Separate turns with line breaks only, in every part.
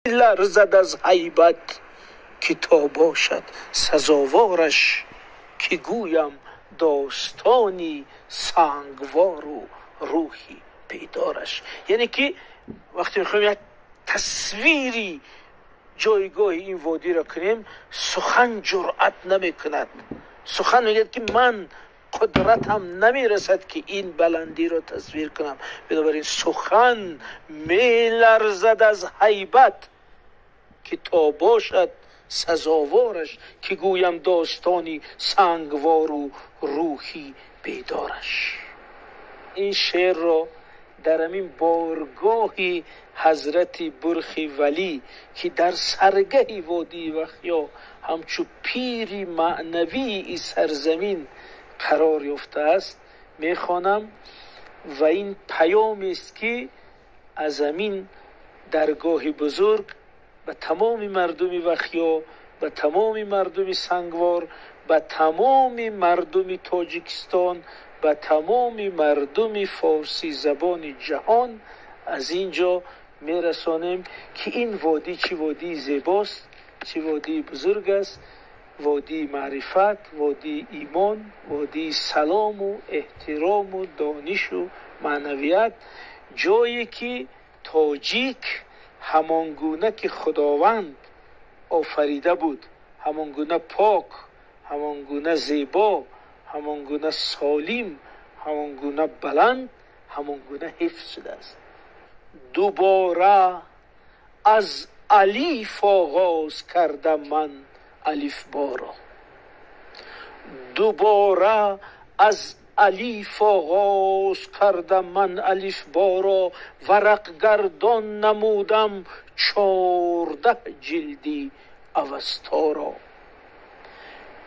لرزد از هیبت که تا باشد سزاوارش، که گویم داستانی سنگوار و روحی بیدارش. یعنی که وقتی میخوایم یک تصویری جایگاه این وادی را کنیم، سخن جرأت نمی کند. سخن میگه که من قدرتم نمیرسد که این بلندی را تصویر کنم. بنابراین سخن می لرزد از هیبت که تا باشد سزاوارش، که گویم داستانی سنگوار و روحی بیدارش. این شعر را در همین بارگاهی حضرت برخی ولی که در سرگهی وادی وخیا همچو پیری معنوی ای سرزمین قرار یافته است میخوانم، و این پیام است که از همین درگاه بزرگ به تمام مردم وخیا، به تمام مردم سنگوار، به تمام مردم تاجیکستان، به تمام مردم فارسی زبان جهان از اینجا میرسانیم که این وادی چه وادی زیباست، چه وادی بزرگ است. وادی معرفت، وادی ایمان، وادی سلام و احترام و دانش و معنویت، جایی که تاجیک همانگونه که خداوند آفریده بود، همانگونه پاک، همانگونه زیبا، همانگونه سالم، همانگونه بلند، همانگونه حفظ شده است. دوباره از الف آغاز کردم من الف بارا، دوباره از الف آغاز کردم من الف بارا، ورق گردان نمودم 14 جلدی اوستا را.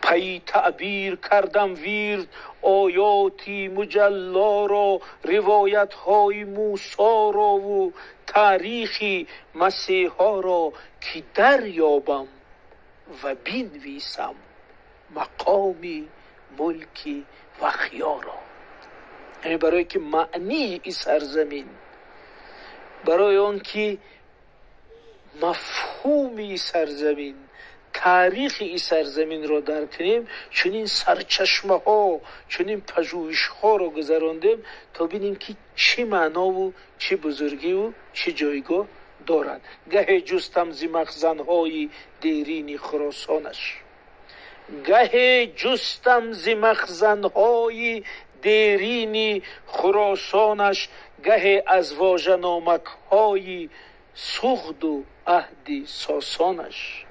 پی تعبیر کردم ویرد آیاتی مجلا را، روایت های موسی را و تاریخی مسیحا را، که دریابم و بنویسم مقامی ملکی وخیا را. یعنی برای که معنی این سرزمین، برای آن که مفهوم این سرزمین، تاریخ این سرزمین را درک کنیم، چنین سرچشمه ها، چنین پژوهش ها را گذراندیم تا ببینیم که چه معنا و چه بزرگی و چه جایگاه دارد. گه جستم ز مخزن های دیرین خراسانش، گه جستم ز مخزن های دیرین خراسانش، گه از واژه نامک های سغد و عهد ساسانش،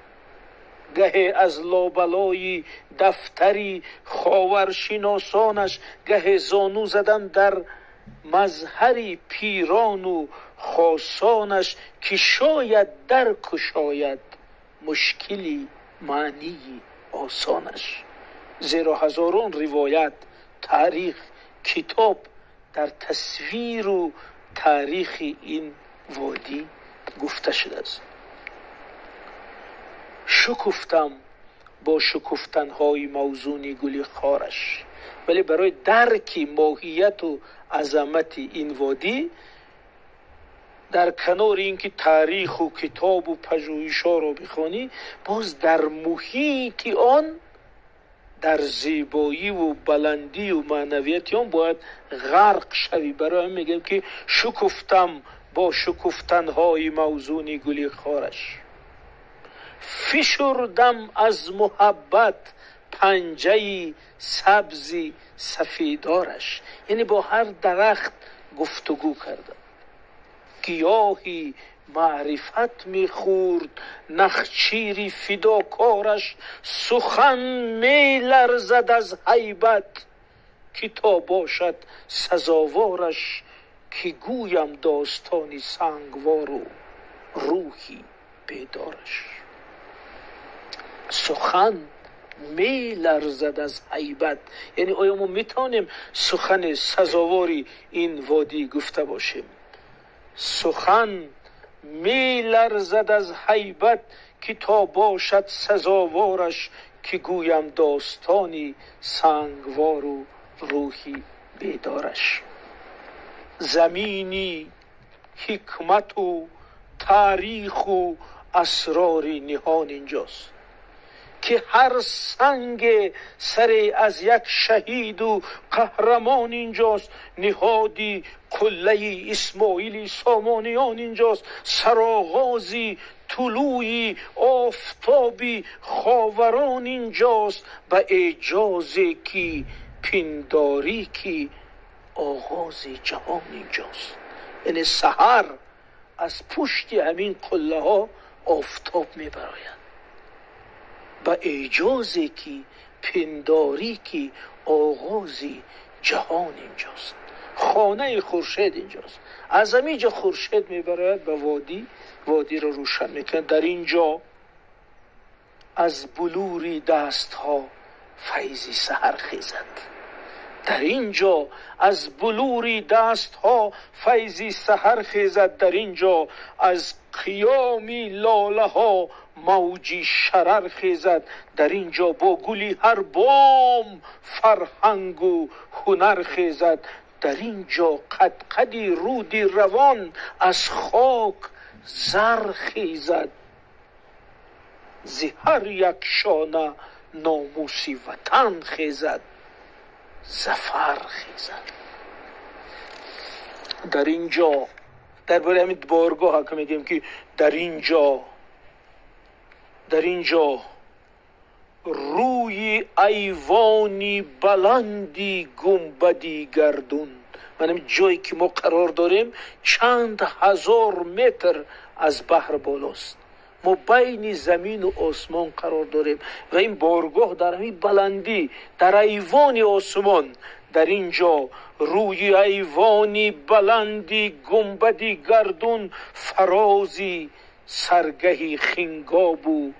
گه از لابلای دفتری خاورشناسانش، گه زانو زدن در مظهری پیران و خاصانش، که شاید در کشاید مشکلی معنی آسانش. زیرا هزاران روایت، تاریخ، کتاب در تصویر و تاریخ این وادی گفته شده است. شکفتم با شکفتنهای موزون گل خارش، ولی برای درک ماهیت و عظمت این وادی، در کنار اینکه تاریخ و کتاب و پژوهش‌ها را بخوانی، باز در محیط آن، در زیبایی و بلندی و معنویت آن باید غرق شوی. برای میگم که شکفتم با شکفتنهای موزون گل خارش، فشردم از محبت پنجه سبزی سفیدارش. یعنی با هر درخت گفتگو کردم. گیاهی معرفت میخورد نخچیری فداکارش، سخن میلرزد از هیبت که تا باشد سزاوارش، که گویم داستانی سنگوار و روحی بیدارش. سخن می لرزد از هیبت، یعنی آیا ما میتونیم سخن سزاواری این وادی گفته باشیم؟ سخن می لرزد از هیبت که تا باشد سزاوارش، که گویم داستانی سنگوار و روحی بیدارش. زمینی حکمت و تاریخ و اسرار نهان اینجاست، که هر سنگ سر از یک شهید و قهرمان اینجاست، نهادی کله اسماعیلی سامانیان اینجاست، سرآغازی طلوعی آفتابی خاوران اینجاست، و اعجازی کی پنداری کی آغاز جهان اینجاست. یعنی سحر از پشت همین قله ها آفتاب میبراید و اعجازی کی پنداری کی آغازی جهان اینجاست. خانه خورشید اینجاست. از همینجا خورشید میبراید و وادی رو روشن میکنه. در اینجا از بلوری دست ها فیضی سحر خیزد. در اینجا از بلوری دست ها فیضی سحر خیزد. در اینجا از قیامی لاله ها موجی شرر خیزد. در اینجا با گلی هر بام فرهنگ و هنر خیزد. در اینجا قدقدی رودی روان از خاک زر خیزد. زهر یک شانه ناموسی وطن خیزد، زفر خیزد. در اینجا درباره همین بارگاه که میگیم که در اینجا روی ایوانی بلندی گنبدی گردون. من جایی که ما قرار داریم چند هزار متر از بحر بالاست. ما بین زمین و آسمان قرار داریم و این بارگاه در همین بلندی در ایوان آسمان. در اینجا روی ایوانی بلندی گنبدی گردون، فرازی سرگهی خنگاب و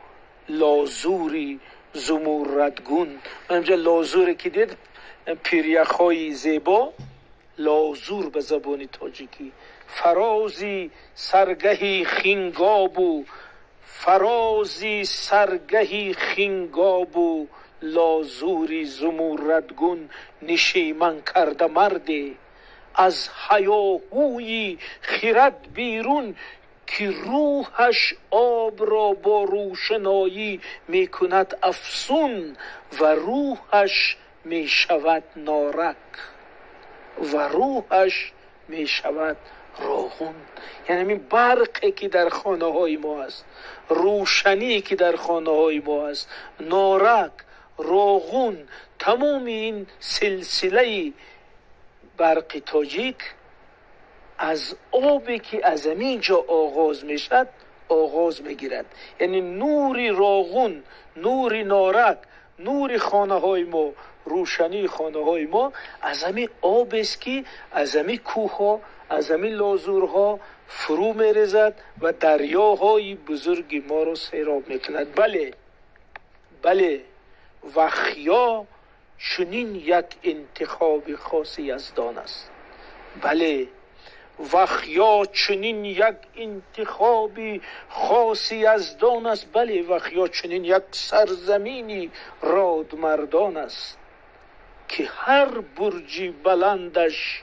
لازوری زمردگون. من اینجا لازوری که دید پیریخای زیبا، لازور به زبان تاجیکی. فرازی سرگهی خنگاب و فرازی سرگهی خنگاب و لازوری زمردگون، نشیمن کرده مرده از هیاهوی خرد بیرون، که روحش آب را با روشنایی می کند افسون و روحش می شود نارک و روحش می شود راغون. یعنی این برقی که در خانه های ما است، روشنی که در خانه های ما است، نارک، راغون، تمام این سلسله برق تاجیک از آبی که از اینجا آغاز میشد آغاز میگیرد. یعنی نوری راغون، نوری نارک، نور خانه های ما، روشنی خانه های ما از همین آب است که از همین کوه ها، از همین لازورها فرو میرزد و دریاهای بزرگ ما رو سیراب میکند. بله وخیا چنین یک انتخاب خاص یزدان است. بله وخیا چنین یک انتخابی خاصی یزدان است. بله وخیا چنین یک سرزمینی رادمردان است، که هر برجی بلندش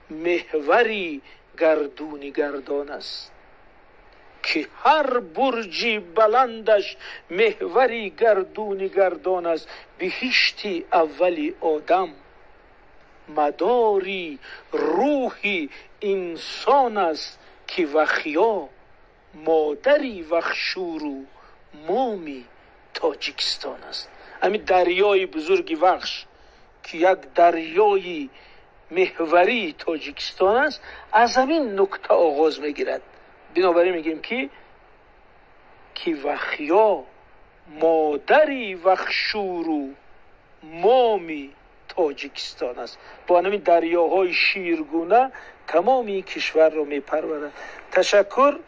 محوری گردونی گردان است. که هر برجی بلندش محوری گردونی گردان است. بهشتی اولی آدم مداری روحی انسان است، که وخیا مادری وخشور و مامی تاجیکستان است. همین دریای بزرگی وخش که یک دریای محوری تاجیکستان است، از همین نکته آغاز میگیرد. بنابراین میگیم که وخیا مادری وخشور و مامی تاجیکستان است. با همین دریاهای شیرگونه تمامی کشور رو میپرورد. تشکر.